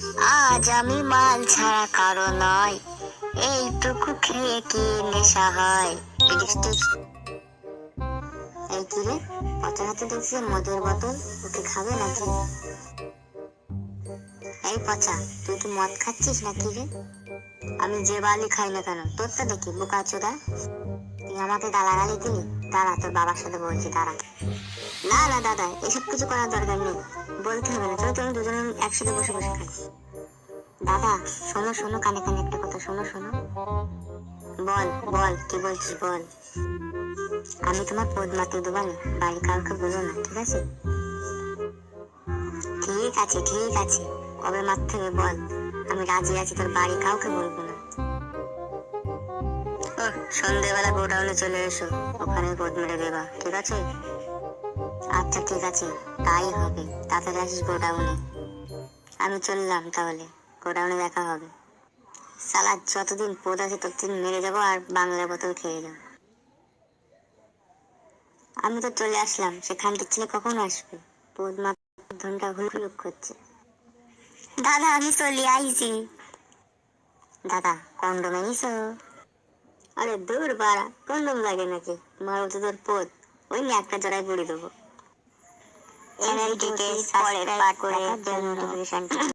আজ আমি মাল ছাড়া কারো নয়, এইটুকু খেয়ে কি নেশা হয়। টিস টিস। এই কি রে, পচার হাতে দেখছি মদের বোতল, ওকে খাবে নাকি? এই পচা, তুই কি মদ খাচ্ছিস নাকি রে? আমি যে বালি খাই না কেন, তোরটা দেখি বোকা চোদা। তুই আমাকে গালাগালি দিলি? দাঁড়া, তোর বাবার সাথে বলছি, দাঁড়া। না না দাদা, এসব কিছু করার দরকার নেই, বলতে হবে না, চলো চলো দুজনে একসাথে বসে বসে খাই। দাদা শোনো শোনো, কানে কানে একটা কথা শোনো শোনো। বল বল, কি বলছিস বল। আমি তোমার পদ মাতে দেবানি, বাড়ি কাউকে বলো না, ঠিক আছে? ঠিক আছে ঠিক আছে, কবে মারতে হবে বল, আমি রাজি আছি, তোর বাড়ি কাউকে বলবো না। ও, সন্ধেবেলা গোডাউনে চলে এসো, ওখানে পদ মেরে দেবা, ঠিক আছে? আচ্ছা ঠিক আছে, তাই হবে, তাড়াতাড়ি আসিস গোডাউনে। আমি চললাম তাহলে, গোডাউনে দেখা হবে। সালা যতদিন পদ আছে ততদিন মেরে যাবো আর বাংলা বোতল খেয়ে যাবো। আমি তো চলে আসলাম, সেখানটির ছেলে কখন আসবে? পদ মাত্র ঘন্টা হুলুক করছে। দাদা আমি চলে আইছি। দাদা কন্ডম এনেছো? আরে দূর বাড়া, কন্ডম লাগে নাকি, মারো তো তোর পদ, ওই নিয়ে একটা জড়াই পড়ে দেবো। চ্যানেলটিকে সাবস্ক্রাইব করে নোটিফিকেশন